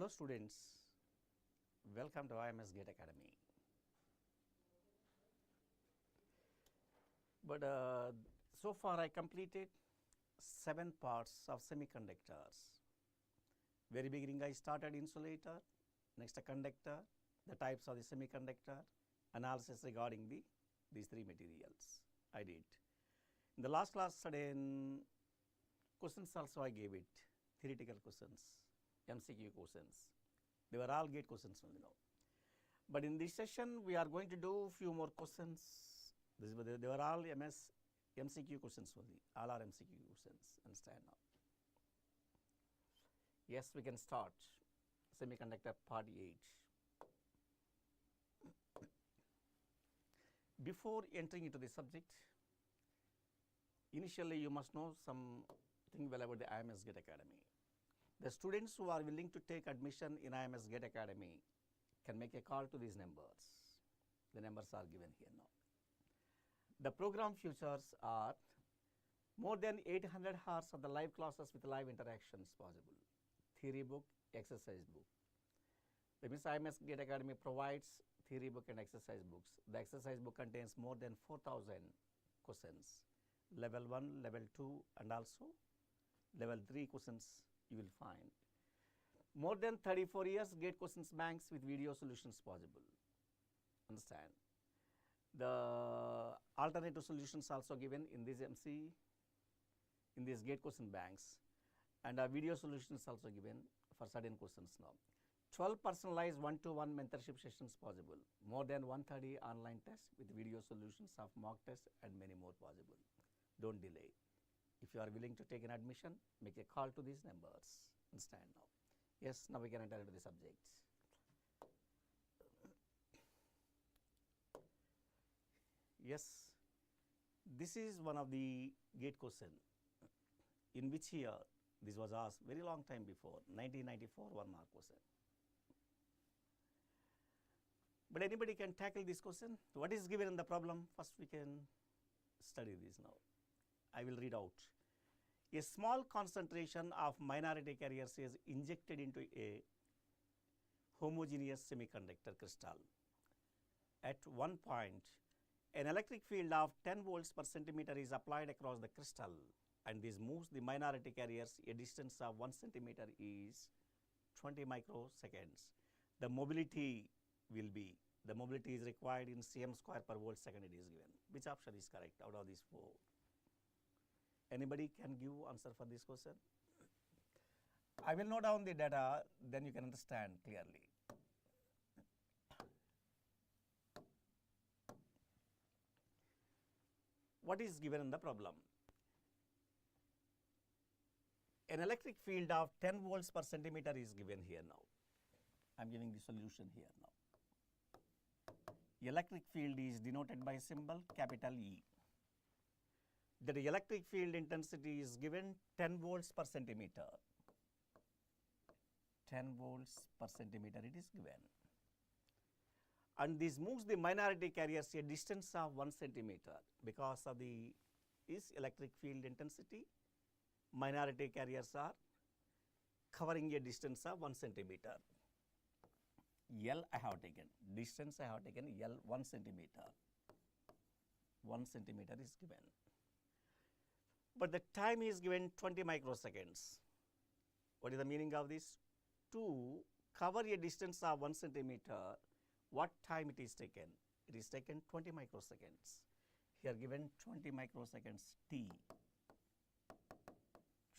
Hello students, welcome to IMS Gate Academy. But so far I completed 7 parts of semiconductors. Very beginning I started insulator, next a conductor, the types of the semiconductor, analysis regarding these 3 materials I did. In the last class certain questions also I gave it, theoretical questions, MCQ questions. They were all gate questions only now. But in this session we are going to do few more questions. They were all MCQ questions only, all are MCQ questions, understand now. Yes, we can start semiconductor part 8. Before entering into the subject, initially you must know something well about the IMS Gate Academy. The students who are willing to take admission in IMS Gate Academy can make a call to these numbers. The numbers are given here now. The program features are more than 800 hours of the live classes with live interactions possible. Theory book, exercise book. That means IMS Gate Academy provides theory book and exercise books. The exercise book contains more than 4,000 questions. Level 1, level 2 and also level 3 questions you will find. More than 34 years gate questions banks with video solutions possible. Understand? The alternative solutions also given in this in these gate question banks, and video solutions also given for certain questions now. 12 personalized one-to-one mentorship sessions possible. More than 130 online tests with video solutions of mock tests and many more possible. Don't delay. If you are willing to take an admission, make a call to these numbers. Understand now. Yes, now we can enter into the subject. Yes, this is one of the gate question in which year this was asked very long time before, 1994 1 mark question. But anybody can tackle this question. What is given in the problem? First we can study this now. I will read out. A small concentration of minority carriers is injected into a homogeneous semiconductor crystal. At one point, an electric field of 10 volts per centimeter is applied across the crystal, and this moves the minority carriers a distance of 1 centimeter is 20 microseconds. The mobility is required in cm square per volt second it is given. Which option is correct out of these 4? Anybody can give answer for this question? I will note down the data, then you can understand clearly. What is given in the problem? An electric field of 10 volts per centimeter is given here now. I am giving the solution here now. Electric field is denoted by symbol capital E. The electric field intensity is given 10 volts per centimeter. 10 volts per centimeter it is given. And this moves the minority carriers a distance of 1 centimeter because of the electric field intensity. Minority carriers are covering a distance of 1 centimeter. L I have taken, distance I have taken L 1 centimeter. 1 centimeter is given. But the time is given 20 microseconds. What is the meaning of this? To cover a distance of 1 centimeter, what time it is taken? It is taken 20 microseconds. Here given 20 microseconds T.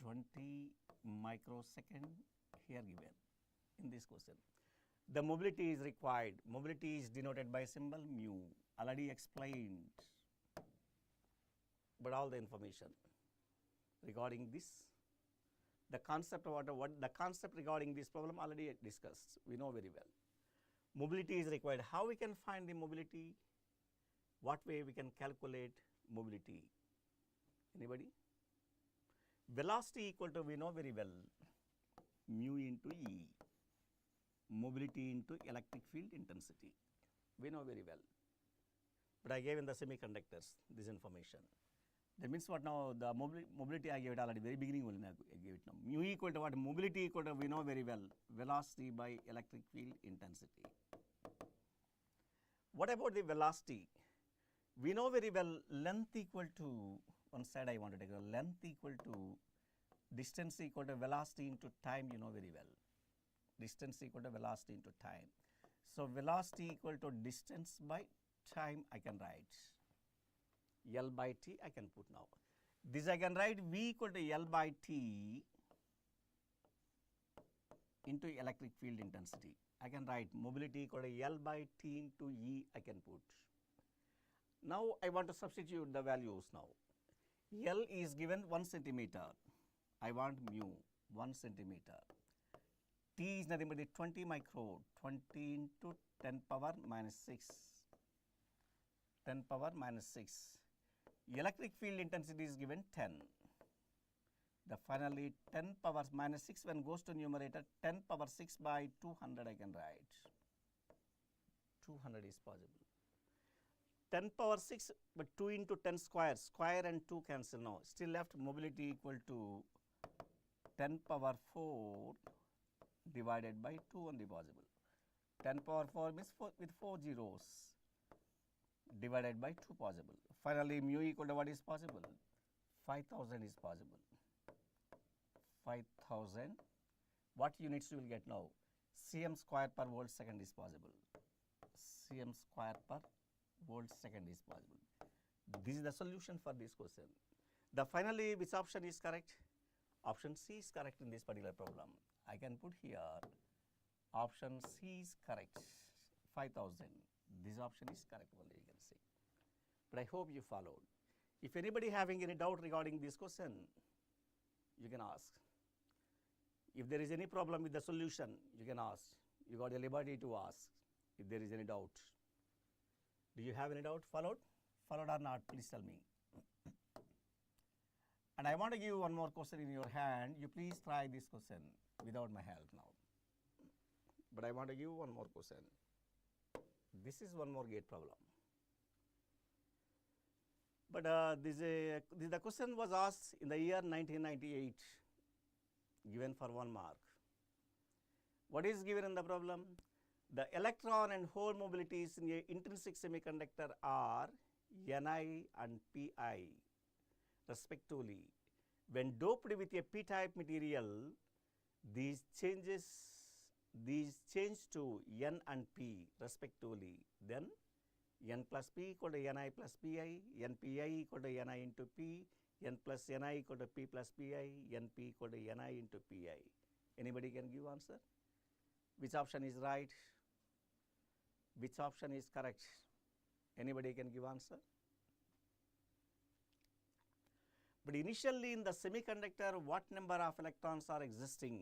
20 microsecond here given in this question. The mobility is required. Mobility is denoted by symbol mu. Already explained, but all the information regarding this, the concept regarding this problem already discussed. We know very well. Mobility is required. How we can find the mobility? What way we can calculate mobility? Anybody? Velocity equal to, we know very well, mu into E. Mobility into electric field intensity. We know very well. But I gave in the semiconductors this information. That means what now? The mobility I gave it already, very beginning only I gave it now. Mu equal to what? Mobility equal to, we know very well, velocity by electric field intensity. What about the velocity? We know very well length equal to, one side I want to take, length equal to distance equal to velocity into time, you know very well. Distance equal to velocity into time. So velocity equal to distance by time I can write. L by T I can put now. This I can write V equal to L by T into electric field intensity. I can write mobility equal to L by T into E I can put. Now I want to substitute the values now. L is given 1 centimeter. I want mu 1 centimeter. T is nothing but the 20 micro, 20 into 10 power minus 6. 10 power minus 6. Electric field intensity is given 10. The finally 10 power minus 6 when goes to numerator, 10 power 6 by 200 I can write. 200 is possible. 10 power 6, but 2 into 10 square, square and 2 cancel now. Still left mobility equal to 10 power 4 divided by 2 only possible. 10 power 4 means with 4 zeros divided by 2 possible. Finally, mu equal to what is possible? 5000 is possible. 5000. What units you will get now? Cm square per volt second is possible. Cm square per volt second is possible. This is the solution for this question. The finally, which option is correct? Option C is correct in this particular problem. I can put here option C is correct, 5000. This option is correct only, you can see. But I hope you followed. If anybody having any doubt regarding this question, you can ask. If there is any problem with the solution, you can ask. You got a liberty to ask if there is any doubt. Do you have any doubt? Followed? Followed or not? Please tell me. And I want to give one more question in your hand. You please try this question without my help now. But I want to give one more question. This is one more gate problem. But the question was asked in the year 1998, given for 1 mark. What is given in the problem? The electron and hole mobilities in a intrinsic semiconductor are Ni and Pi respectively. When doped with a p-type material, these change to N and P respectively. Then N plus P equal to Ni plus Pi, Npi equal to Ni into P, N plus Ni equal to P plus Pi, Np equal to Ni into Pi. Anybody can give answer? Which option is right? Which option is correct? Anybody can give answer? But initially in the semiconductor, what number of electrons are existing?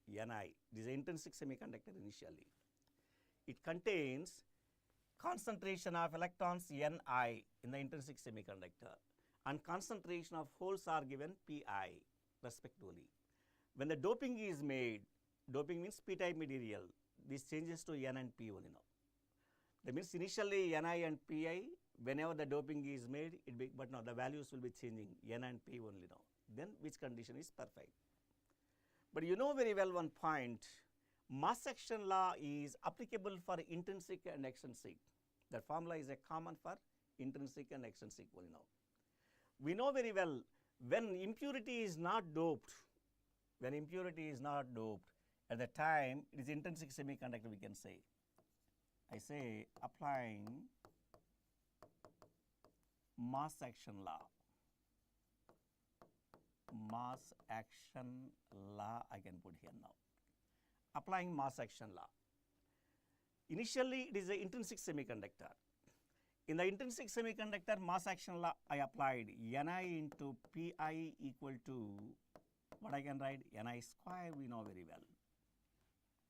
Ni. This is an intrinsic semiconductor initially. It contains concentration of electrons Ni in the intrinsic semiconductor, and concentration of holes are given Pi respectively. When the doping is made, doping means p-type material, this changes to N and P only now. That means initially Ni and Pi, whenever the doping is made, but now the values will be changing, N and P only now. Then which condition is perfect? But you know very well one point, mass action law is applicable for intrinsic and extrinsic. That formula is a common for intrinsic and extrinsic only now. We know very well when impurity is not doped, at the time it is intrinsic semiconductor we can say. I say applying mass action law. Mass action law I can put here now. Applying mass action law. Initially it is an intrinsic semiconductor. In the intrinsic semiconductor mass action law I applied Ni into Pi equal to what I can write? Ni square we know very well.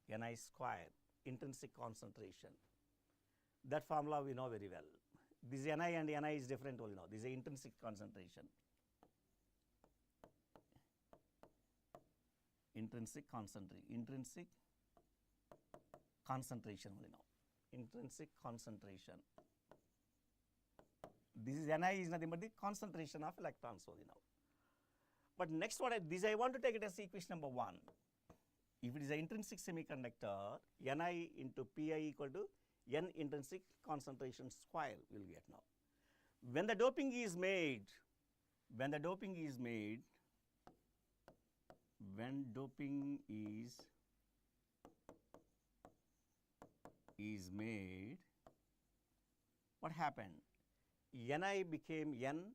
Ni square, intrinsic concentration. That formula we know very well. This Ni and Ni is different only now. This is intrinsic concentration. Intrinsic concentration only now. Intrinsic concentration. This is Ni is nothing but the concentration of electrons only now. But next what I want to take it as equation number 1. If it is an intrinsic semiconductor, Ni into Pi equal to N intrinsic concentration square we will get now. When the doping is made, when doping is made, what happened? Ni became N,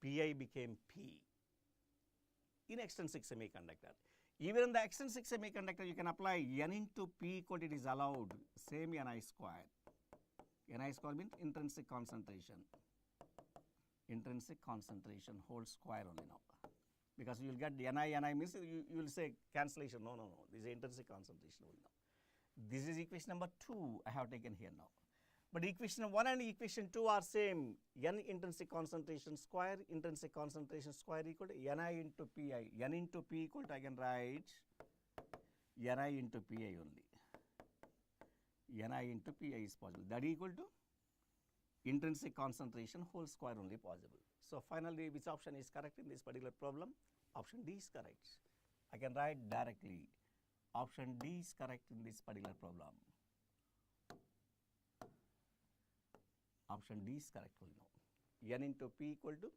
Pi became P in extrinsic semiconductor. Even in the extrinsic semiconductor, you can apply N into P equal to, it is allowed, same Ni square. Ni square means intrinsic concentration whole square only now. Because you will get Ni means you will say cancellation. No. This is intrinsic concentration only now. This is equation number 2 I have taken here now. But equation 1 and equation 2 are same. N intrinsic concentration square equal to Ni into Pi. N into P equal to, I can write Ni into Pi only. Ni into Pi is possible. That equal to intrinsic concentration whole square only possible. So finally, which option is correct in this particular problem? Option D is correct. I can write directly. Option D is correct in this particular problem. Option D is correct only now. N into P equal to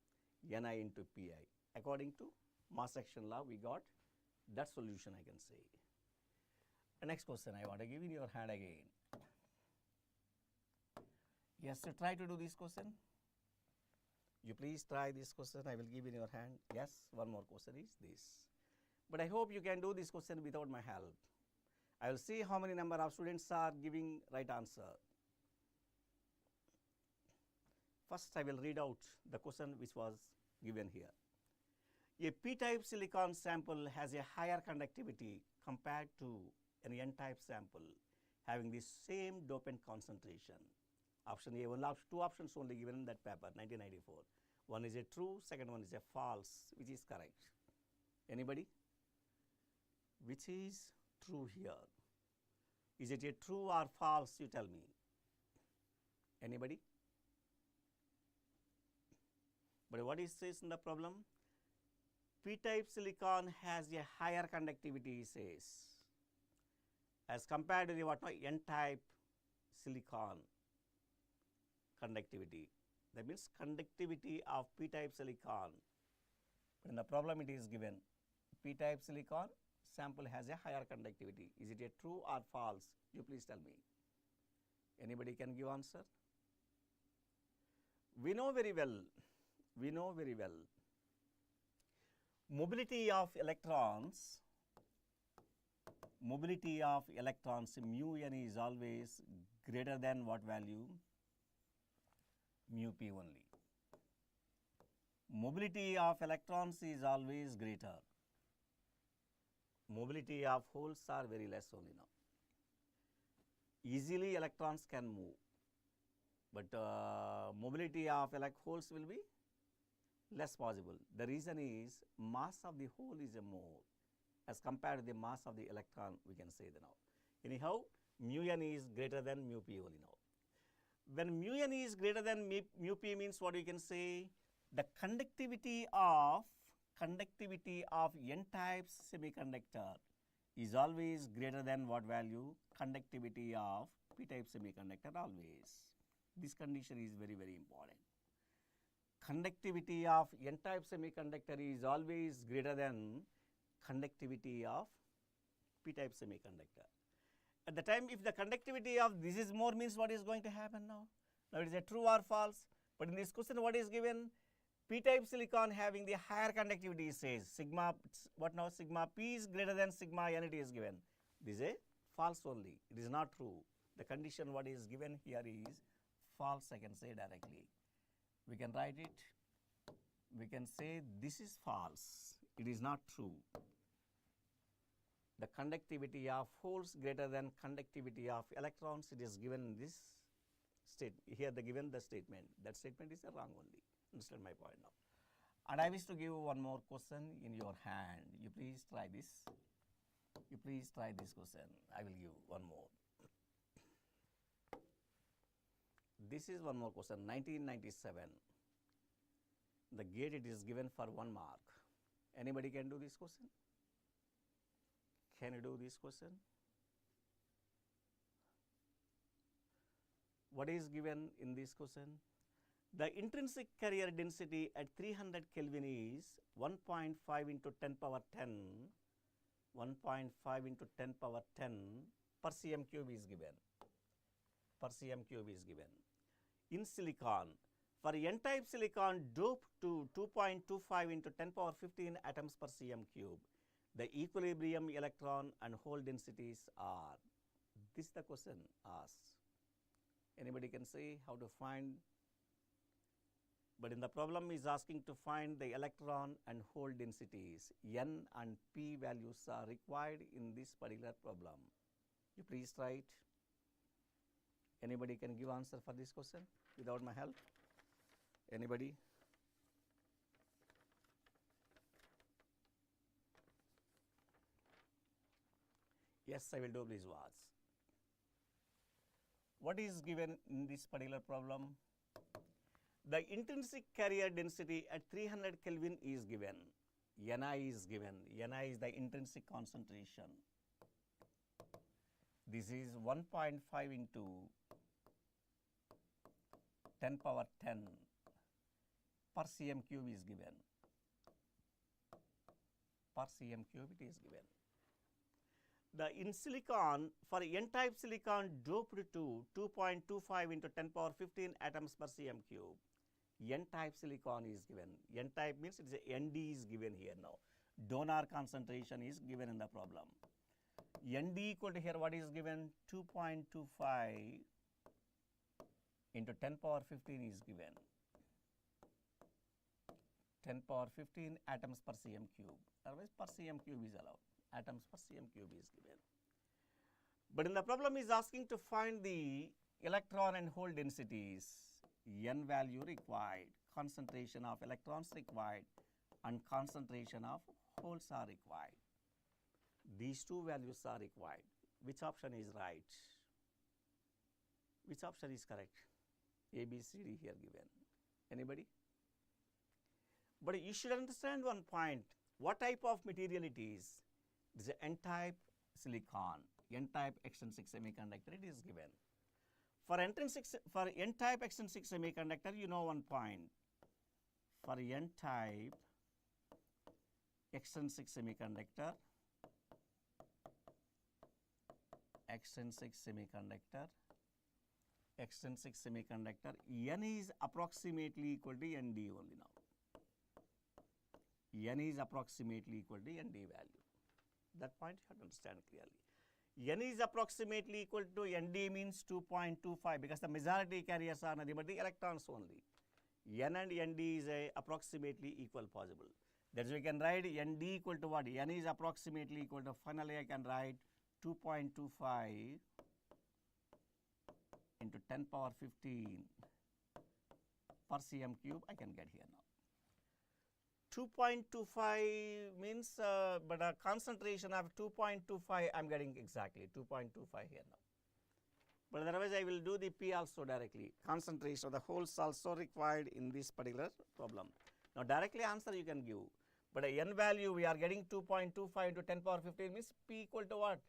Ni into Pi. According to mass action law, we got that solution, I can say. The next question I want to give in your hand again. Yes, so try to do this question. You please try this question, I will give in your hand. Yes, one more question is this. But I hope you can do this question without my help. I will see how many number of students are giving right answer. First, I will read out the question which was given here. A p-type silicon sample has a higher conductivity compared to an n-type sample having the same dopant concentration. Option A, two options only given in that paper, 1994. One is a true, second one is a false. Which is correct? Anybody? Which is true here? Is it a true or false? You tell me. Anybody? But what it says in the problem? P-type silicon has a higher conductivity, it says, as compared to the what? N-type silicon conductivity. That means conductivity of p-type silicon. But in the problem it is given, p-type silicon sample has a higher conductivity. Is it a true or false? You please tell me. Anybody can give answer? We know very well, mobility of electrons, mu n is always greater than what value? Mu p only. Mobility of electrons is always greater. Mobility of holes are very less only now. Easily electrons can move, but mobility of holes will be less possible. The reason is mass of the hole is a more as compared to the mass of the electron, we can say that now. Anyhow, mu n is greater than mu p only now. When mu n is greater than mu p means what we can say? The conductivity of n-type semiconductor is always greater than what value? Conductivity of p-type semiconductor always. This condition is very, very important. Conductivity of n-type semiconductor is always greater than conductivity of p-type semiconductor. At the time, if the conductivity of this is more, means what is going to happen now? Now it is a true or false, but in this question what is given? P-type silicon having the higher conductivity says sigma, what now? Sigma p is greater than sigma n, it is given. This is a false only, it is not true. The condition what is given here is false, I can say directly. We can write it, we can say this is false, it is not true. The conductivity of holes greater than conductivity of electrons, it is given in this statement. Here they given the statement, that statement is wrong only. Understand my point now. And I wish to give one more question in your hand. You please try this. You please try this question. I will give one more. This is one more question, 1997. The gate it is given for 1 mark. Anybody can do this question? Can you do this question? What is given in this question? The intrinsic carrier density at 300 Kelvin is 1.5 into 10 power 10, 1.5 into 10 power 10 per cm cube is given. Per cm cube is given. In silicon, for n-type silicon doped to 2.25 into 10 power 15 atoms per cm cube, the equilibrium electron and hole densities are. This is the question asked. Anybody can say how to find, but in the problem is asking to find the electron and hole densities. N and P values are required in this particular problem. You please write. Anybody can give answer for this question without my help? Anybody? Yes, I will do, please watch. What is given in this particular problem? The intrinsic carrier density at 300 Kelvin is given. Ni is given. Ni is the intrinsic concentration. This is 1.5 into 10 power 10 per cm cube is given. Per cm cube it is given. The in silicon, for n-type silicon doped to 2.25 into 10 power 15 atoms per cm cube, n-type silicon is given. N-type means it is a Nd is given here now. Donor concentration is given in the problem. Nd equal to here what is given? 2.25 into 10 power 15 is given. 10 power 15 atoms per cm cube. Otherwise per cm cube is allowed. Atoms per cm cube is given. But in the problem is asking to find the electron and hole densities. N value required, concentration of electrons required, and concentration of holes are required. These two values are required. Which option is right? Which option is correct? A, B, C, D here given. Anybody? But you should understand one point. What type of material it is? It is an N-type silicon, N-type extrinsic semiconductor it is given. For N-type extrinsic semiconductor, you know one point. For N-type extrinsic semiconductor, N is approximately equal to Nd only now. N is approximately equal to Nd value. That point you have to understand clearly. N is approximately equal to Nd means 2.25 because the majority carriers are nothing but the electrons only. N and Nd is approximately equal possible. That's why we can write Nd equal to what? N is approximately equal to, finally I can write 2.25 into 10 power 15 per cm cube I can get here now. 2.25 means, but a concentration of 2.25 I am getting exactly 2.25 here now. But otherwise I will do the P also directly. Concentration of the holes also required in this particular problem. Now directly answer you can give. But a N value we are getting 2.25 into 10 power 15 means P equal to what?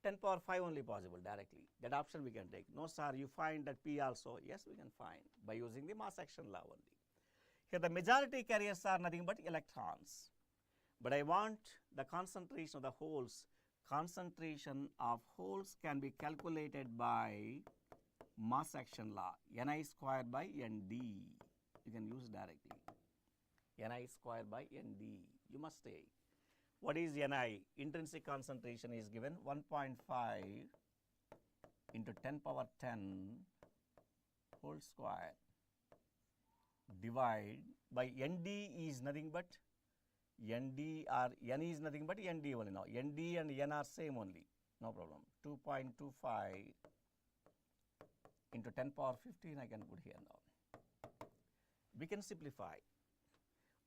10 power 5 only possible directly. That option we can take. No sir, you find that P also. Yes, we can find by using the mass action law only. Here the majority carriers are nothing but electrons. But I want the concentration of the holes. Concentration of holes can be calculated by mass action law. Ni squared by Nd. You can use directly. Ni squared by Nd. You must take. What is Ni? Intrinsic concentration is given 1.5 into 10 power 10 whole square divide by Nd is nothing but Nd or N is nothing but Nd only now. Nd and N are same only. No problem. 2.25 into 10 power 15 I can put here now. We can simplify.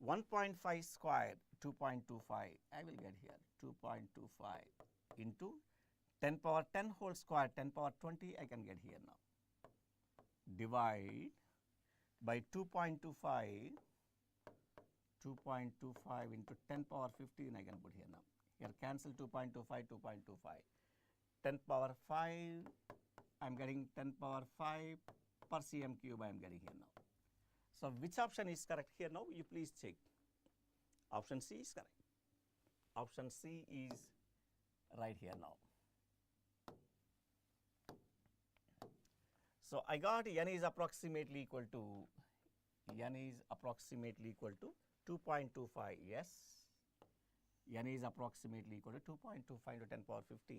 1.5 square 2.25 I will get here 2.25 into 10 power 10 whole square 10 power 20 I can get here now. divide by 2.25 into 10 power 15 I can put here now. Here cancel 2.25, 2.25. 10 power 5, I am getting 10 power 5 per cm cube I am getting here now. So, which option is correct here now? You please check. Option C is correct. Option C is right here now. So, I got n is approximately equal to 2.25, yes. N is approximately equal to 2.25 to 10 power 15.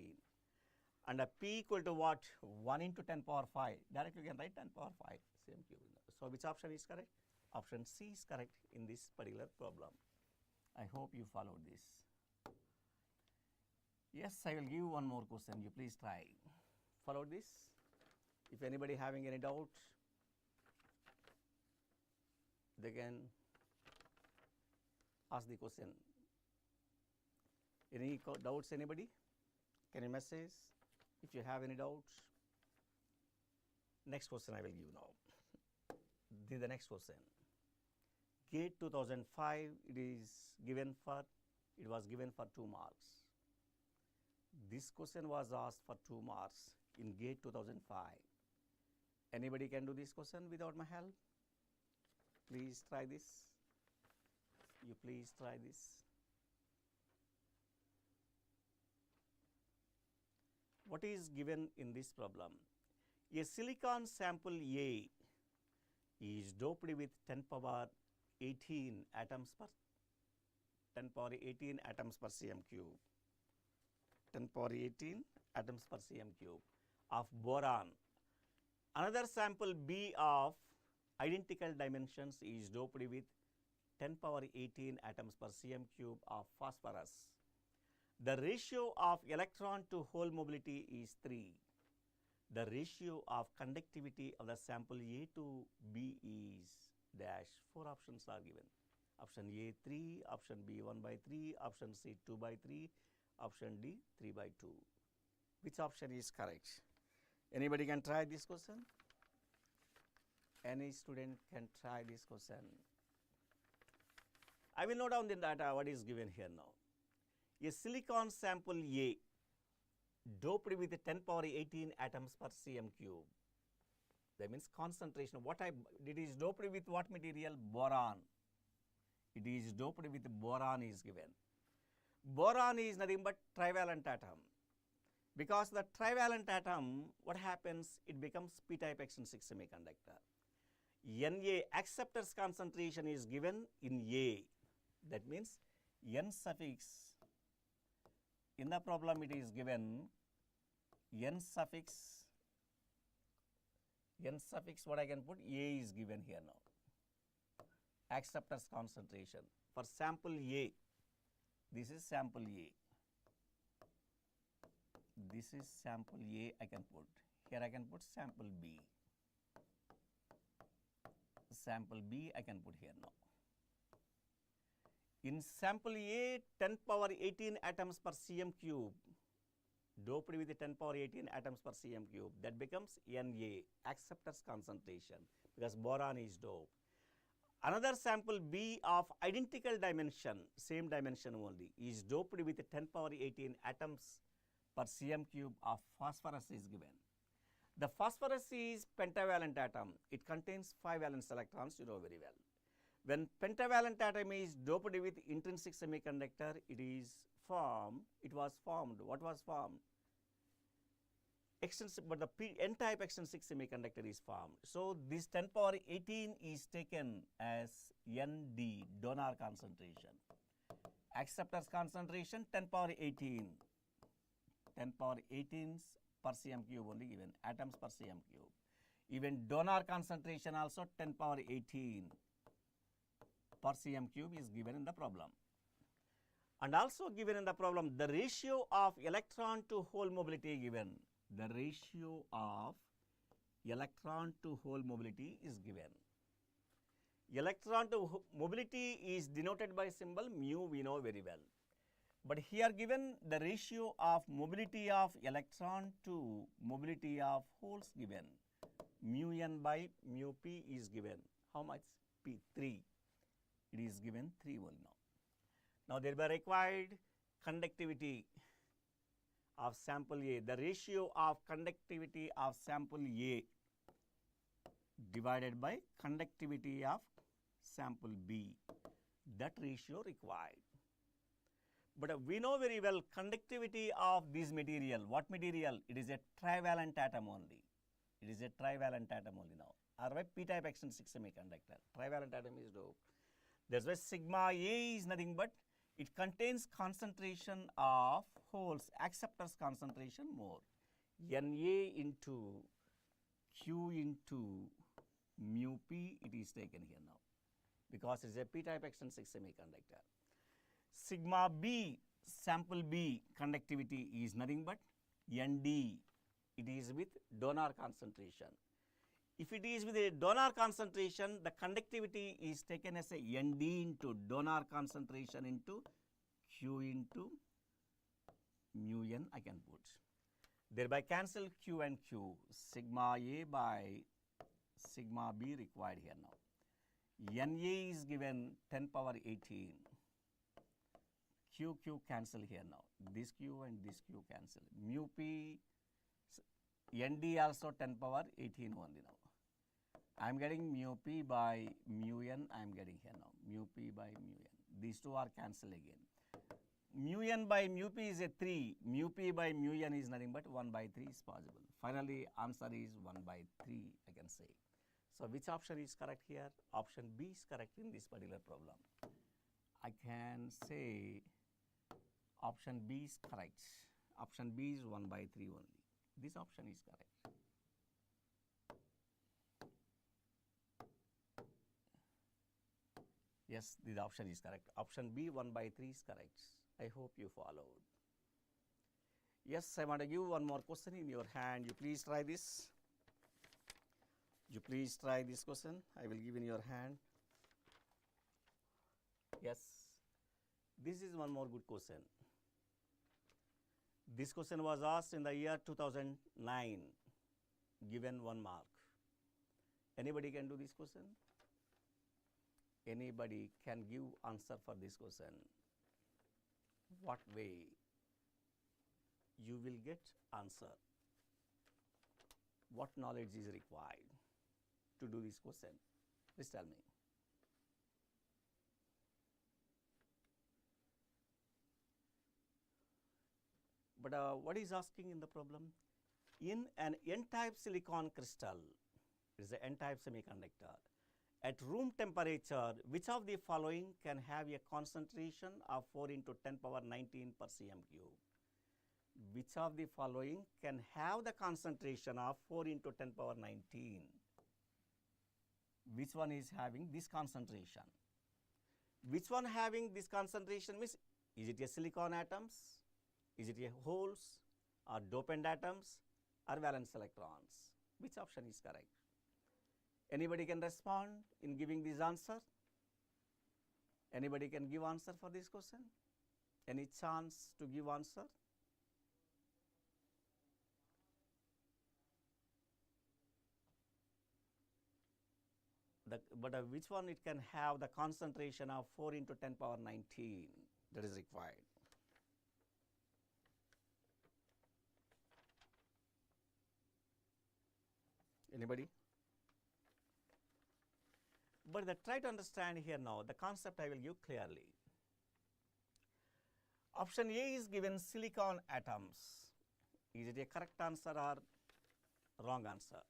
And a P equal to what? 1 into 10 power 5. Directly you can write 10 power 5 same cube. So, which option is correct? Option C is correct in this particular problem. I hope you followed this. Yes, I will give one more question. You please try. Follow this. If anybody having any doubt, they can ask the question. Any doubts, anybody? Can you message if you have any doubts? Next question I will give now. This is the next question. GATE 2005, it was given for 2 marks. This question was asked for 2 marks in GATE 2005. Anybody can do this question without my help? Please try this. You please try this. What is given in this problem? A silicon sample A is doped with 10 power 18 atoms per 10 power 18 atoms per cm cube. 10 power 18 atoms per cm cube of boron. Another sample B of identical dimensions is doped with 10 power 18 atoms per cm cube of phosphorus. The ratio of electron to hole mobility is 3. The ratio of conductivity of the sample A to B is dash. 4 options are given. Option A 3, option B 1 by 3, option C 2 by 3, option D 3 by 2. Which option is correct? Anybody can try this question? Any student can try this question. I will note down the data what is given here now. A silicon sample A doped with 10 power 18 atoms per cm cube. That means concentration. It is doped with what material? Boron. It is doped with boron is given. Boron is nothing but trivalent atom. Because the trivalent atom, what happens? It becomes p-type extrinsic semiconductor. Na acceptors concentration is given in A. That means N suffix, in the problem it is given N suffix what I can put? A is given here now. Acceptors concentration. For sample A, this is sample A. This is sample A I can put. Here I can put sample B. Sample B I can put here now. In sample A, 10 power 18 atoms per cm cube, doped with 10 power 18 atoms per cm cube, that becomes Na, acceptors concentration, because boron is doped. Another sample B of identical dimension, same dimension only, is doped with 10 power 18 atoms per cm cube of phosphorus is given. The phosphorus is pentavalent atom. It contains 5 valence electrons, you know very well. When pentavalent atom is doped with intrinsic semiconductor, it was formed. What was formed? But the N-type extrinsic semiconductor is formed. So, this 10 power 18 is taken as Nd, donor concentration. Acceptors concentration 10 power 18. 10 power 18 per cm cube only given, atoms per cm cube. Even donor concentration also 10 power 18 per cm cube is given in the problem. And also given in the problem, the ratio of electron to hole mobility given. The ratio of electron to hole mobility is given. Electron to mobility is denoted by symbol mu, we know very well. But here given the ratio of mobility of electron to mobility of holes given. mu n by mu p is given. How much? P 3. It is given 3 only now. Now thereby required conductivity of sample A. The ratio of conductivity of sample A divided by conductivity of sample B. That ratio required. But we know very well conductivity of this material. What material? It is a trivalent atom only. It is a trivalent atom only now. Or by p-type extrinsic semiconductor. Trivalent atom is dope. That's why sigma A is nothing but it contains concentration of holes, acceptors concentration more. Na into Q into mu p it is taken here now, because it is a p-type extrinsic semiconductor. Sigma B, sample B conductivity is nothing but Nd. It is with donor concentration. If it is with a donor concentration, the conductivity is taken as a Nd into donor concentration into Q into mu n I can put. Thereby cancel Q and Q. Sigma A by sigma B required here now. Na is given 10 power 18. Q cancel here now. This Q and this Q cancel. Mu P, Nd also 10 power 18 only now. I am getting mu P by mu n, I am getting here now. Mu P by mu n. These two are cancelled again. Mu n by mu P is a 3. Mu P by mu n is nothing but 1 by 3 is possible. Finally, answer is 1 by 3 I can say. So, which option is correct here? Option B is correct in this particular problem. I can say option B is correct. Option B is 1 by 3 only. This option is correct. Yes, this option is correct. Option B 1 by 3 is correct. I hope you followed. Yes, I want to give one more question in your hand. You please try this. You please try this question. I will give in your hand. Yes, this is one more good question. This question was asked in the year 2009, given 1 mark. Anybody can do this question? Anybody can give answer for this question. What way you will get answer? What knowledge is required to do this question? Please tell me. But what is asking in the problem? In an n-type silicon crystal, it is an n-type semiconductor. At room temperature, which of the following can have a concentration of 4 into 10 power 19 per cm cube? Which of the following can have the concentration of 4 into 10 power 19? Which one is having this concentration? Which one having this concentration means, is it a silicon atoms? Is it a holes or dopant atoms or valence electrons? Which option is correct? Anybody can respond in giving this answer? Anybody can give answer for this question? Any chance to give answer? But which one it can have the concentration of 4 into 10 power 19 that is required? Anybody? But try to understand here now, the concept I will give clearly. Option A is given silicon atoms. Is it a correct answer or wrong answer?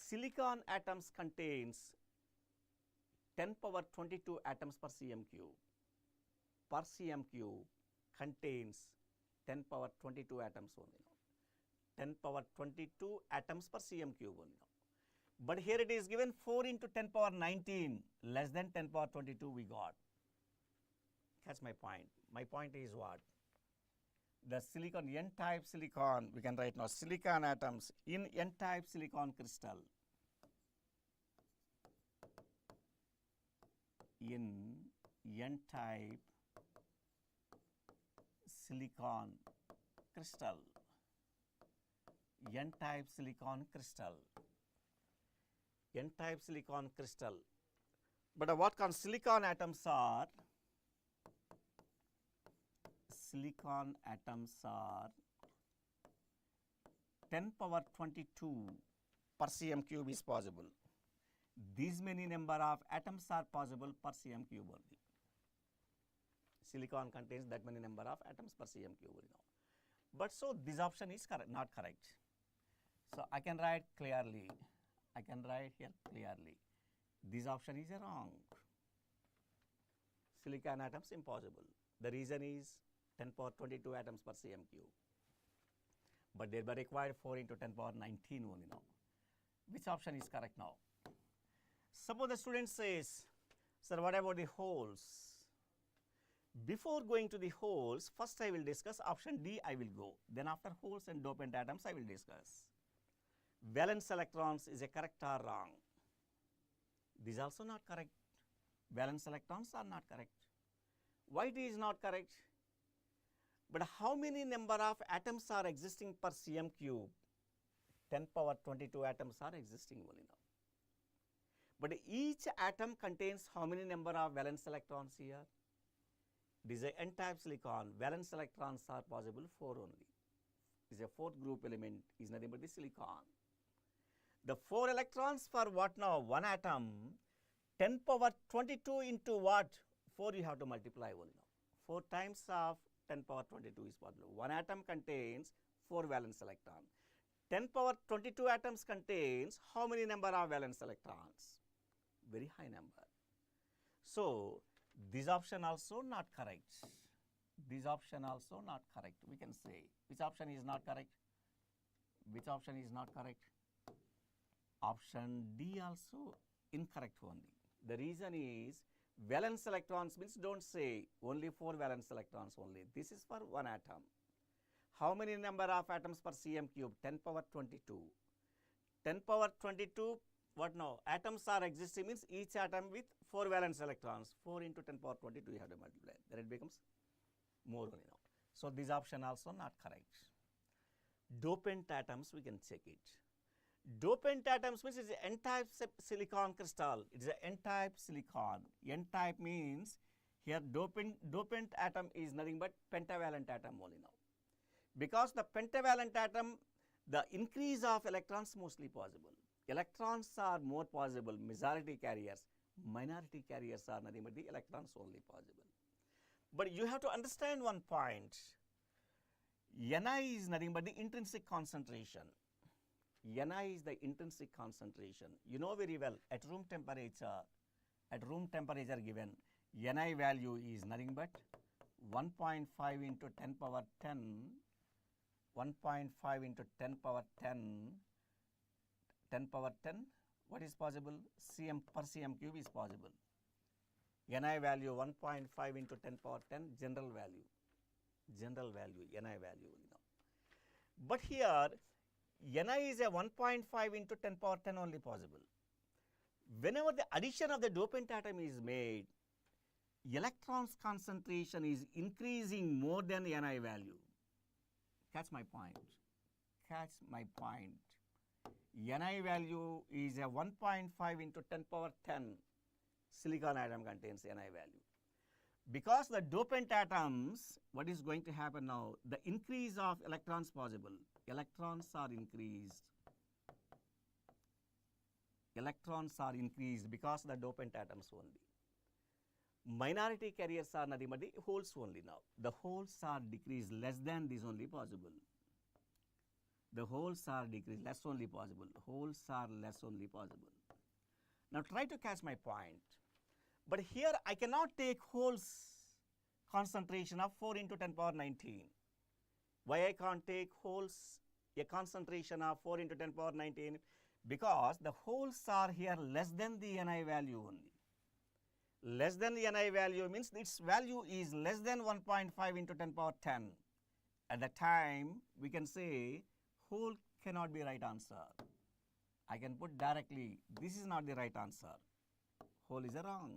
Silicon atoms contains 10 power 22 atoms per cm cube. Per cm cube contains 10 power 22 atoms only now. 10 power 22 atoms per cm cube only now. But here it is given 4 into 10 power 19, less than 10 power 22 we got. Catch my point. My point is what? The silicon, n-type silicon, we can write now silicon atoms in n-type silicon crystal. In n-type silicon crystal. N-type silicon crystal. N-type silicon crystal. But what kind of silicon atoms are? Silicon atoms are 10 power 22 per cm cube is possible. These many number of atoms are possible per cm cube only. Silicon contains that many number of atoms per cm cube now. But so this option is not correct. So I can write clearly. I can write here clearly. This option is wrong. Silicon atoms impossible. The reason is 10 power 22 atoms per cm cube. But they were required 4 into 10 power 19 only now. Which option is correct now? Suppose the student says, sir, what about the holes? Before going to the holes, first I will discuss option D I will go. Then after holes and dopant atoms I will discuss. Valence electrons is a correct or wrong? This is also not correct. Valence electrons are not correct. Why it is not correct? But how many number of atoms are existing per cm cube? 10 power 22 atoms are existing only now. But each atom contains how many number of valence electrons here? This is a N-type silicon. Valence electrons are possible 4 only. This is a 4th group element, is nothing but the silicon. The 4 electrons for what now? 1 atom. 10 power 22 into what? 4 you have to multiply only now. 4 times of 10 power 22 is possible. 1 atom contains 4 valence electrons. 10 power 22 atoms contains how many number of valence electrons? Very high number. So this option also not correct. This option also not correct. We can say which option is not correct? Which option is not correct? Option D also incorrect only. The reason is valence electrons means don't say only 4 valence electrons only. This is for 1 atom. How many number of atoms per cm cube? 10 power 22. 10 power 22, what now? Atoms are existing means each atom with 4 valence electrons. 4 into 10 power 22 you have to multiply. Then it becomes more only now. So this option also not correct. Dopant atoms we can check it. Dopant atoms means it is an N-type silicon crystal. It is an N-type silicon. N-type means here dopant atom is nothing but pentavalent atom only now. Because the pentavalent atom, the increase of electrons mostly possible. Electrons are more possible, majority carriers. Minority carriers are nothing but the electrons only possible. But you have to understand one point. Ni is nothing but the intrinsic concentration. Ni is the intrinsic concentration. You know very well at room temperature given, Ni value is nothing but 1.5 into 10 power 10, 1.5 into 10 power 10, 10 power 10, what is possible? Cm per cm cube is possible. Ni value 1.5 into 10 power 10, general value, Ni value. But here, Ni is a 1.5 into 10 power 10 only possible. Whenever the addition of the dopant atom is made, electrons concentration is increasing more than the Ni value. Catch my point. Catch my point. Ni value is a 1.5 into 10 power 10. Silicon atom contains Ni value. Because the dopant atoms, what is going to happen now? The increase of electrons possible. Electrons are increased. Electrons are increased because the dopant atoms only. Minority carriers are nothing but the holes only now. The holes are decreased less than this only possible. The holes are decreased less only possible. Holes are less only possible. Now try to catch my point. But here I cannot take holes concentration of 4 into 10 power 19. Why I can't take holes a concentration of 4 into 10 power 19? Because the holes are here less than the Ni value only. Less than the Ni value means its value is less than 1.5 into 10 power 10. At the time we can say hole cannot be right answer. I can put directly this is not the right answer. Hole is wrong.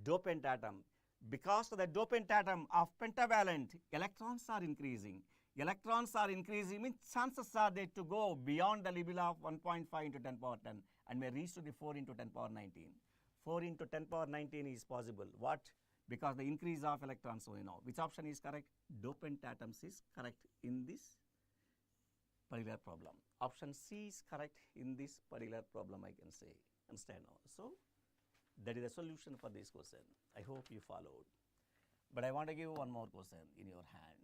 Dopant atom. Because of the dopant atom of pentavalent, electrons are increasing. Electrons are increasing, means chances are there to go beyond the level of 1.5 into 10 power 10 and may reach to the 4 into 10 power 19. 4 into 10 power 19 is possible. What? Because the increase of electrons, so you know. Which option is correct? Dopant atoms is correct in this particular problem. Option C is correct in this particular problem, I can say. Understand now? So, that is the solution for this question. I hope you followed. But I want to give one more question in your hand.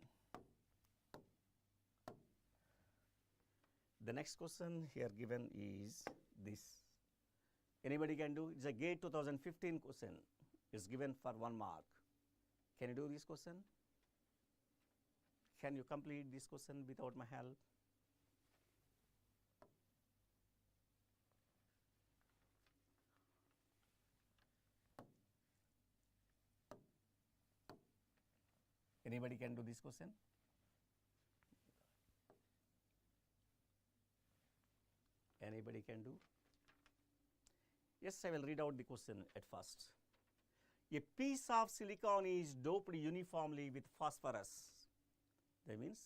The next question here given is this. Anybody can do? It's a GATE 2015 question. It's given for 1 mark. Can you do this question? Can you complete this question without my help? Anybody can do this question? Anybody can do? Yes, I will read out the question at first. A piece of silicon is doped uniformly with phosphorus. That means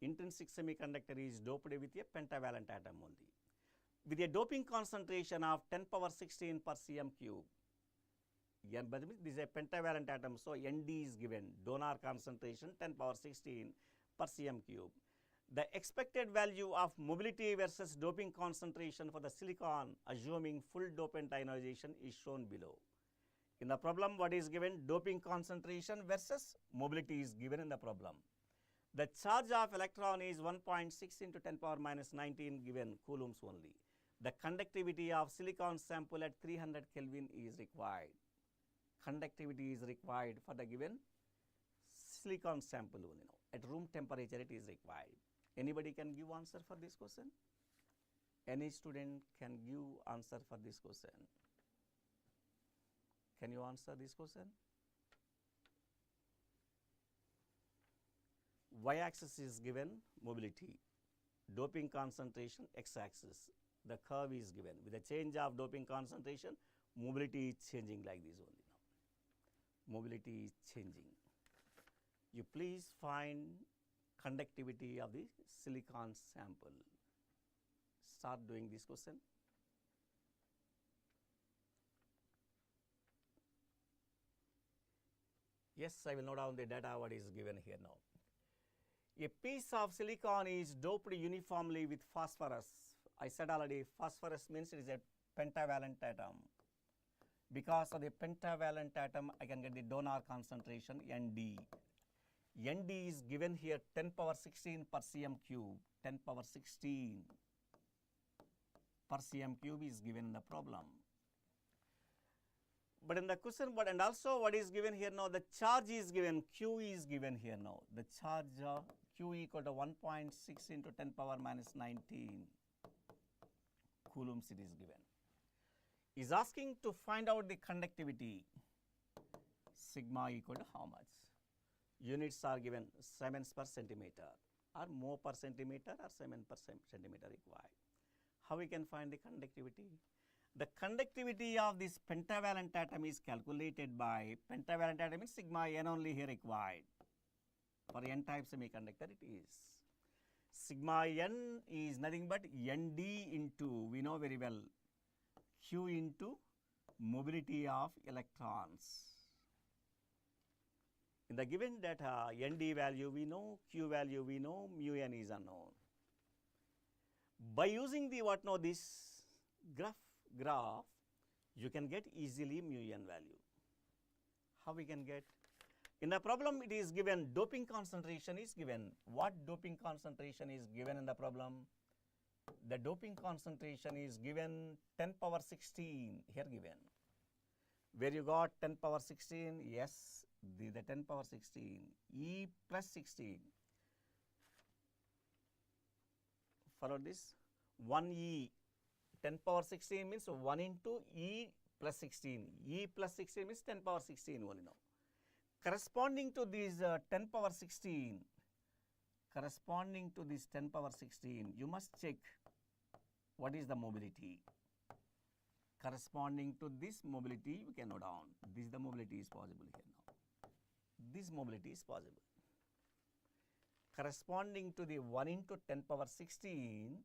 intrinsic semiconductor is doped with a pentavalent atom only, with a doping concentration of 10 power 16 per cm cube. But this is a pentavalent atom, so Nd is given, donor concentration 10 power 16 per cm cube. The expected value of mobility versus doping concentration for the silicon, assuming full dopant ionization, is shown below. In the problem, what is given? Doping concentration versus mobility is given in the problem. The charge of electron is 1.6 into 10 power minus 19 given coulombs only. The conductivity of silicon sample at 300 Kelvin is required. Conductivity is required for the given silicon sample only. You know. At room temperature it is required. Anybody can give answer for this question? Any student can give answer for this question? Can you answer this question? Y-axis is given mobility, doping concentration x-axis. The curve is given. With the change of doping concentration, mobility is changing like this only now. Mobility is changing. You please find conductivity of the silicon sample. Start doing this question. Yes, I will note down the data what is given here now. A piece of silicon is doped uniformly with phosphorus. I said already phosphorus means it is a pentavalent atom. Because of the pentavalent atom, I can get the donor concentration Nd. Nd is given here 10 power 16 per cm cube. 10 power 16 per cm cube is given in the problem. But in the question, and also what is given here now, the charge is given, Q is given here now. The charge Q equal to 1.6 into 10 power minus 19 coulombs it is given. Is asking to find out the conductivity. Sigma equal to how much? Units are given Siemens per centimeter or mho per centimeter or Siemens per centimeter required. How we can find the conductivity? The conductivity of this pentavalent atom is calculated by, pentavalent atom is sigma n only here required. For n-type semiconductor it is. Sigma n is nothing but Nd into, we know very well, Q into mobility of electrons. In the given data, Nd value we know, Q value we know, mu n is unknown. By using the what now this graph, you can get easily mu n value. How we can get? In the problem it is given doping concentration is given. What doping concentration is given in the problem? The doping concentration is given 10 power 16 here given. Where you got 10 power 16? Yes, the 10 power 16. E plus 16. Follow this. 1E. 10 power 16 means 1 into E plus 16. E plus 16 means 10 power 16 only now. Corresponding to this 10 power 16, you must check what is the mobility. Corresponding to this mobility, you can note down. This the mobility is possible here now. This mobility is possible. corresponding to the 1 into 10 power 16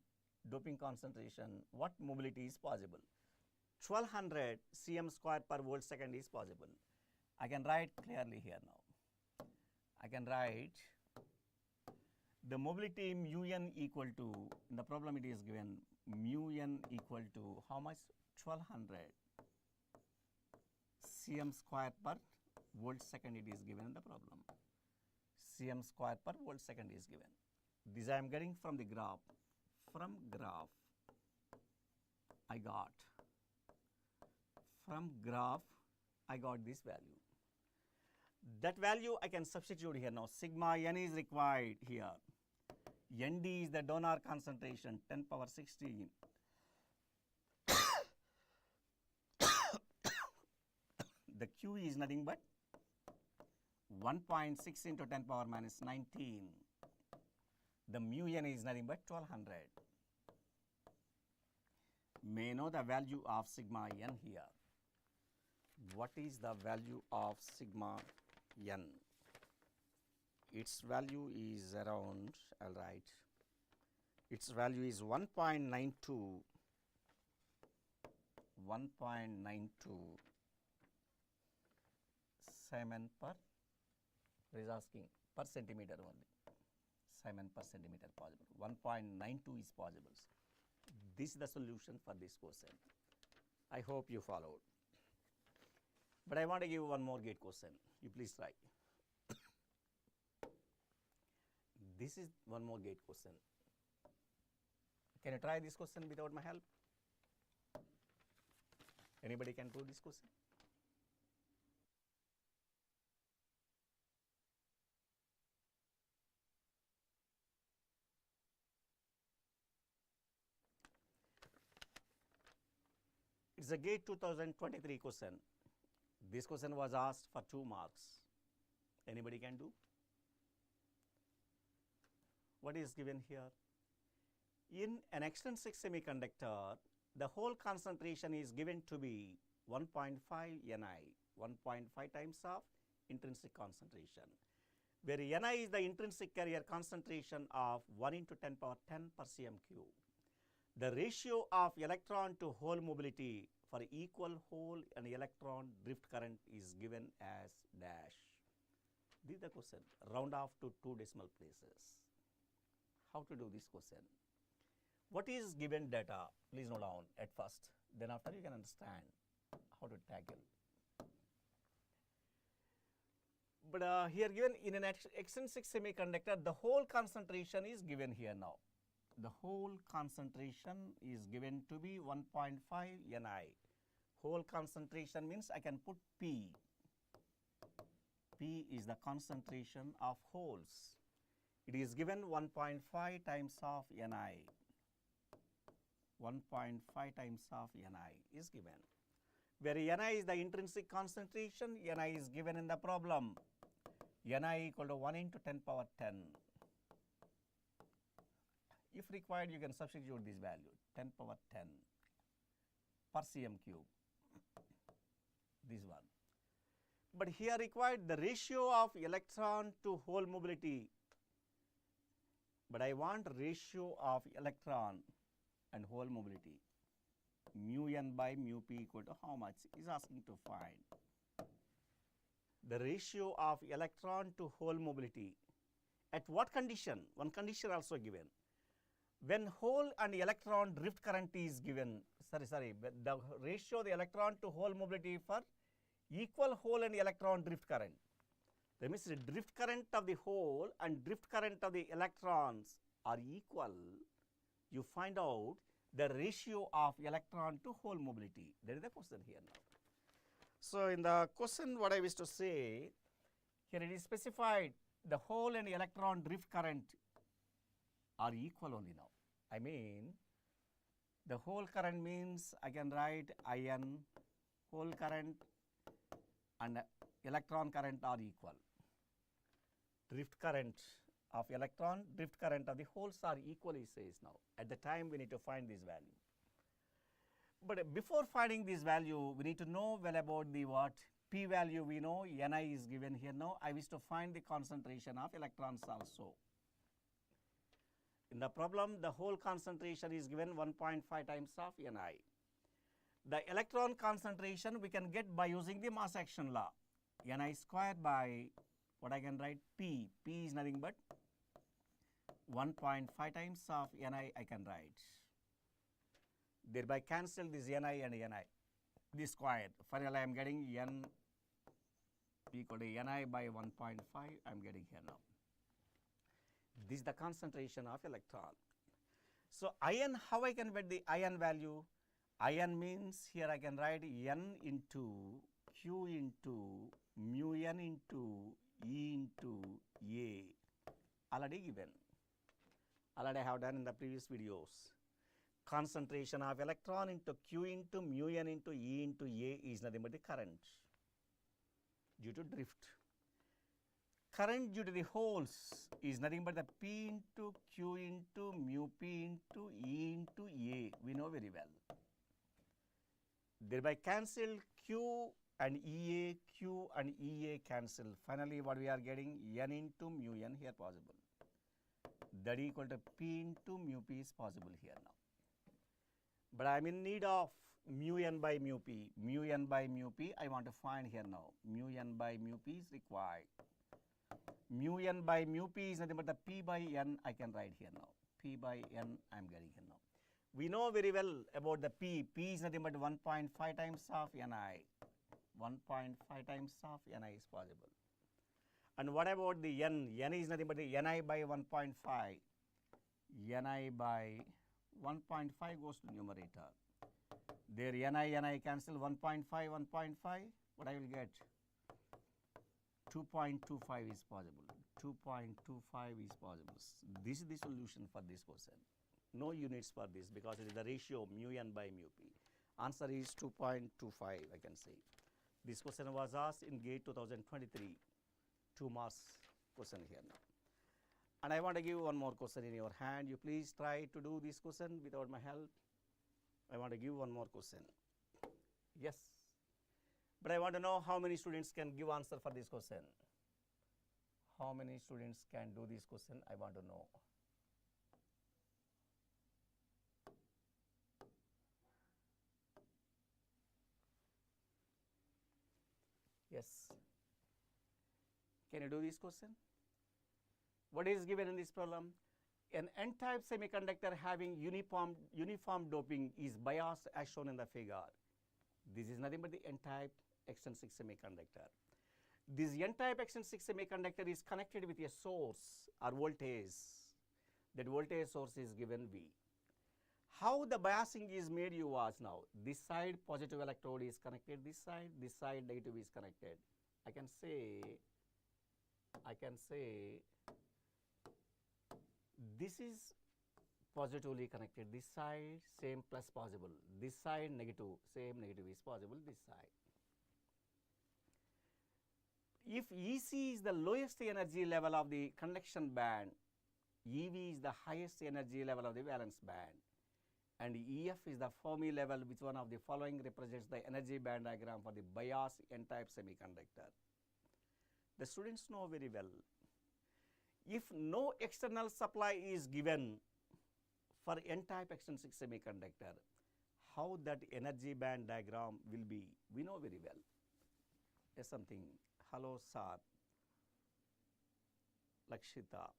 doping concentration, what mobility is possible? 1200 cm square per volt second is possible. I can write clearly here now. I can write the mobility mu n equal to, in the problem it is given mu n equal to how much? 1200 cm square per volt second it is given in the problem. Cm square per volt second is given. This I am getting from the graph. From graph I got this value. That value I can substitute here now. Sigma n is required here. Nd is the donor concentration, 10 power 16. The Q is nothing but 1.6 into 10 power minus 19. The mu n is nothing but 1200. May know the value of sigma n here. What is the value of sigma n? Its value is around, I'll write, its value is 1.92 Simon per, what is asking, per centimeter only. Simon per centimeter possible. 1.92 is possible. This is the solution for this question. I hope you followed. But I want to give one more gate question. You please try. This is one more gate question. Can you try this question without my help? Anybody can do this question? It's a GATE 2023 question. This question was asked for 2 marks. Anybody can do? What is given here? In an extrinsic semiconductor, the whole concentration is given to be 1.5 Ni, 1.5 times of intrinsic concentration, where Ni is the intrinsic carrier concentration of 1 into 10 power 10 per cm cube. The ratio of electron to hole mobility for equal hole and electron drift current is given as dash. This is the question. Round off to 2 decimal places. How to do this question? What is given data? Please note down at first. Then after you can understand how to tackle. But here given in an extrinsic semiconductor, the whole concentration is given here now. The whole concentration is given to be 1.5 Ni. Whole concentration means I can put P. P is the concentration of holes. It is given 1.5 times of Ni. 1.5 times of Ni is given. Where Ni is the intrinsic concentration, Ni is given in the problem. Ni equal to 1 into 10 power 10. If required, you can substitute this value, 10 power 10 per cm cube, this one. But here required the ratio of electron to hole mobility. But I want ratio of electron and hole mobility. Mu n by mu p equal to how much is asking to find. The ratio of electron to hole mobility. At what condition? One condition also given. When hole and electron drift current is given, the ratio of the electron to hole mobility for equal hole and electron drift current. That means the drift current of the hole and drift current of the electrons are equal. You find out the ratio of electron to hole mobility. That is the question here now. So in the question, what I wish to say, here it is specified the hole and electron drift current are equal only now. I mean, the hole current means I can write IN, hole current and electron current are equal. Drift current of electron, drift current of the holes are equal, it says now. At the time, we need to find this value. But before finding this value, we need to know well about the what? P value we know, Ni is given here now. I wish to find the concentration of electrons also. In the problem, the whole concentration is given 1.5 times of Ni. The electron concentration we can get by using the mass action law. Ni squared by what I can write P. P is nothing but 1.5 times of Ni I can write. Thereby cancel this Ni and Ni. This squared. Finally, I am getting N equal to Ni by 1.5 I am getting here now. This is the concentration of electron. So, ion, how I can get the ion value? Ion means here I can write N into Q into mu N into E into A, already given. Already I have done in the previous videos. Concentration of electron into Q into mu N into E into A is nothing but the current due to drift. Current due to the holes is nothing but the P into Q into mu P into E into A. We know very well. Thereby cancel Q and EA, Q and EA cancel. Finally, what we are getting N into mu N here possible. That equal to P into mu P is possible here now. But I am in need of mu N by mu P. Mu N by mu P I want to find here now. Mu N by mu P is required. Mu N by mu P is nothing but the P by N I can write here now. P by N I am getting here now. We know very well about the P. P is nothing but 1.5 times of Ni. 1.5 times of Ni is possible. And what about the N? N is nothing but the Ni by 1.5. Ni by 1.5 goes to numerator. There Ni cancel 1.5, 1.5. What I will get? 2.25 is possible. 2.25 is possible. This is the solution for this question. No units for this because it is the ratio mu N by mu P. Answer is 2.25 I can say. This question was asked in GATE 2023. 2 marks question here now. And I want to give one more question in your hand. You please try to do this question without my help. I want to give one more question. Yes. But I want to know how many students can give answer for this question. How many students can do this question? I want to know. Yes. Can you do this question? What is given in this problem? An N-type semiconductor having uniform doping is biased as shown in the figure. This is nothing but the N-type extrinsic semiconductor. This N-type extrinsic semiconductor is connected with a source or voltage. That voltage source is given V. How the biasing is made you watch now. This side positive electrode is connected, this side negative is connected. I can say this is positively connected, this side same plus possible, this side negative, same negative is possible, this side. If EC is the lowest energy level of the conduction band, EV is the highest energy level of the valence band, and EF is the Fermi level, which one of the following represents the energy band diagram for the biased N-type semiconductor? The students know very well. If no external supply is given for N-type extrinsic semiconductor, how that energy band diagram will be? We know very well. Yes, something. Hello, sir. Lakshita.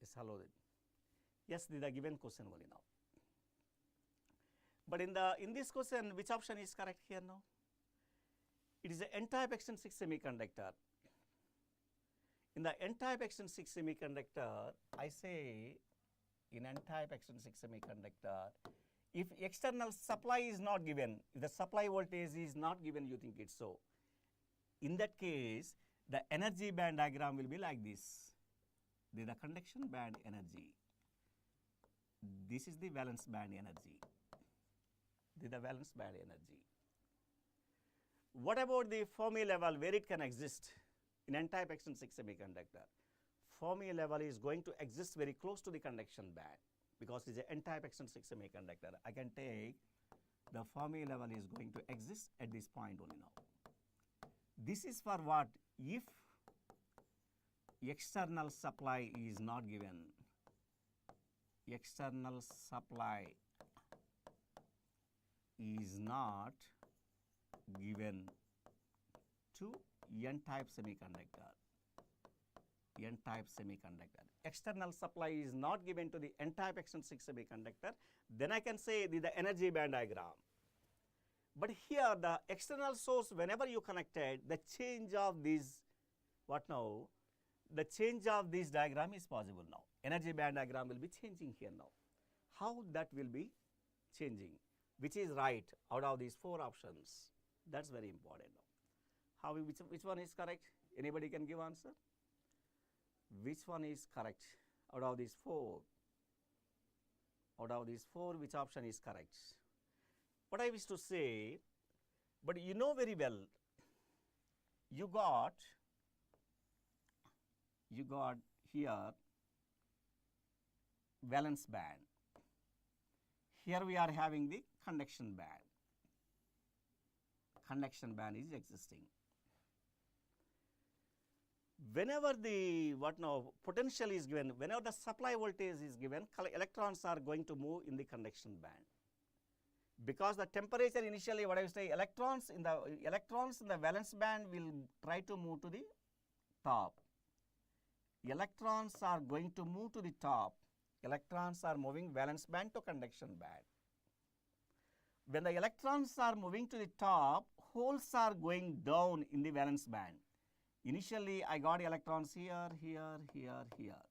Yes, hello. Yes, this is the given question only now. But in this question, which option is correct here now? It is an N-type extrinsic semiconductor. In the N-type extrinsic semiconductor, I say in N-type extrinsic semiconductor, if external supply is not given, if the supply voltage is not given, you think it's so. In that case, the energy band diagram will be like this. This is the conduction band energy. This is the valence band energy. This is the valence band energy. What about the Fermi level where it can exist in N-type extrinsic semiconductor? Fermi level is going to exist very close to the conduction band because it is an N-type extrinsic semiconductor. I can take the Fermi level is going to exist at this point only now. This is for what? If external supply is not given. External supply is not given to N-type semiconductor. N-type semiconductor. External supply is not given to the N-type extrinsic semiconductor. Then I can say the energy band diagram. But here the external source, whenever you connected, the change of these, what now? The change of this diagram is possible now. Energy band diagram will be changing here now. How that will be changing? Which is right out of these four options? That's very important now. How, which one is correct? Anybody can give answer? Which one is correct out of these four? Out of these four, which option is correct? What I wish to say, but you know very well, you got here valence band. Here we are having the conduction band. Conduction band is existing. Whenever the potential is given, whenever the supply voltage is given, electrons are going to move in the conduction band. Because the temperature initially, what I will say, electrons in the valence band will try to move to the top. Electrons are going to move to the top. Electrons are moving valence band to conduction band. When the electrons are moving to the top, holes are going down in the valence band. Initially, I got electrons here, here, here, here.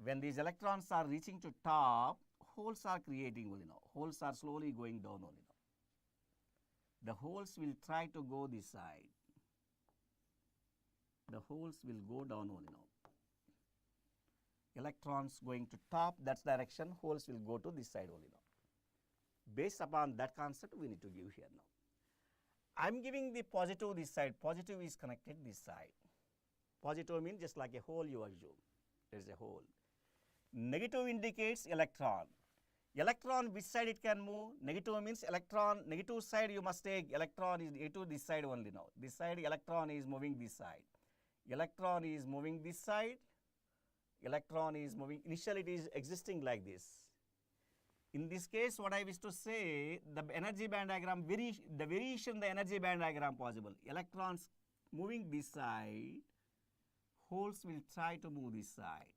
When these electrons are reaching to top, holes are creating only now. Holes are slowly going down only now. The holes will try to go this side. The holes will go down only now. Electrons going to top, that's direction, holes will go to this side only now. Based upon that concept, we need to give here now. I am giving the positive this side. Positive is connected this side. Positive means just like a hole you assume. There is a hole. Negative indicates electron. Electron, which side it can move? Negative means electron, negative side you must take. Electron is to this side only now. This side, electron is moving this side. Electron is moving this side. Electron is moving. Initially, it is existing like this. In this case, what I wish to say, the energy band diagram, the variation in the energy band diagram possible. Electrons moving this side, holes will try to move this side.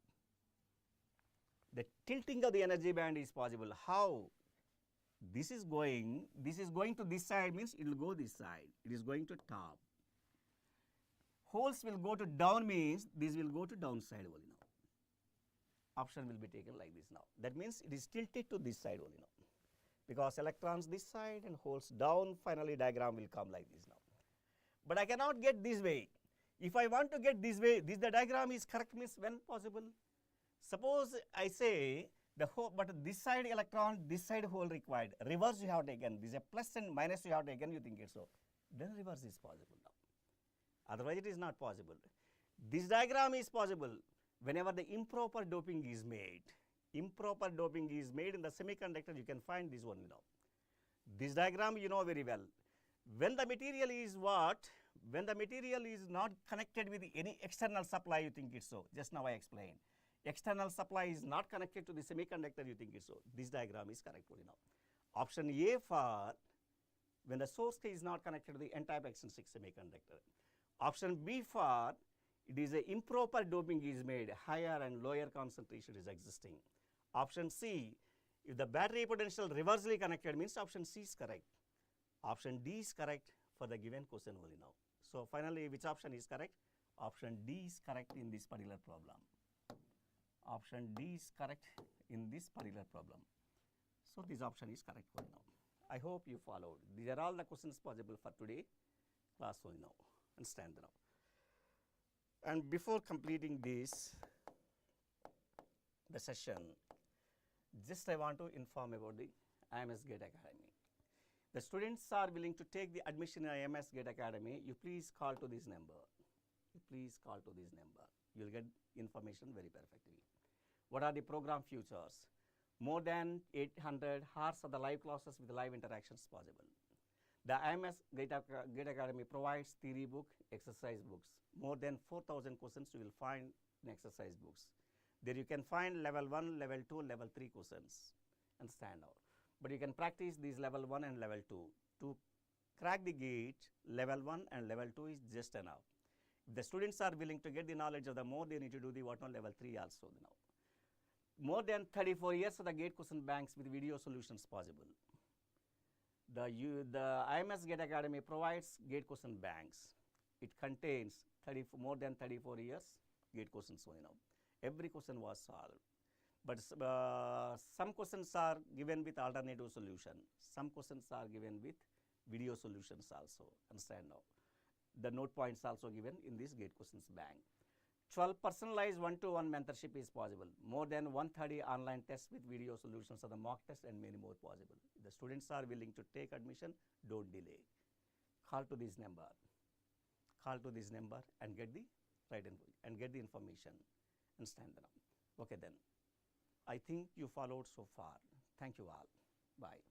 The tilting of the energy band is possible. How? This is going to this side means it will go this side. It is going to top. Holes will go to down means this will go to down side only now. Option will be taken like this now. That means it is tilted to this side only now. Because electrons this side and holes down, finally diagram will come like this now. But I cannot get this way. If I want to get this way, the diagram is correct means when possible. Suppose I say the hole, but this side electron, this side hole required. Reverse you have taken. This is a plus and minus you have taken, you think it's so. Then reverse is possible now. Otherwise it is not possible. This diagram is possible whenever the improper doping is made. Improper doping is made in the semiconductor, you can find this one now. This diagram you know very well. When the material is what? When the material is not connected with any external supply, you think it's so. Just now I explained. External supply is not connected to the semiconductor, you think it's so. This diagram is correct only now. Option A for when the source is not connected to the N-type extrinsic semiconductor. Option B for it is a improper doping is made, higher and lower concentration is existing. Option C, if the battery potential reversely connected means option C is correct. Option D is correct for the given question only now. So finally, which option is correct? Option D is correct in this particular problem. Option D is correct in this particular problem. So this option is correct for now. I hope you followed. These are all the questions possible for today class only now. Understand now. And before completing this, the session, just I want to inform about the IMS Gate Academy. The students are willing to take the admission in IMS Gate Academy. You please call to this number. You please call to this number. You will get information very perfectly. What are the program futures? More than 800 hours of the live classes with live interactions possible. The IMS Gate Academy provides theory book, exercise books. More than 4,000 questions you will find in exercise books. There you can find level 1, level 2, level 3 questions and stand out. But you can practice these level 1 and level 2. To crack the gate, level 1 and level 2 is just enough. If the students are willing to get the knowledge of the more, they need to do the what on level 3 also now. More than 34 years of the gate question banks with video solutions possible. The IMS Gate Academy provides gate question banks. It contains more than 34 years gate questions only now. Every question was solved. But some questions are given with alternative solution. Some questions are given with video solutions also. Understand now. The note points also given in this gate questions bank. 12 personalized one-to-one mentorship is possible. More than 130 online tests with video solutions of the mock test and many more possible. If the students are willing to take admission, don't delay. Call to this number. Call to this number and get the information and stand up. Okay then. I think you followed so far. Thank you all. Bye.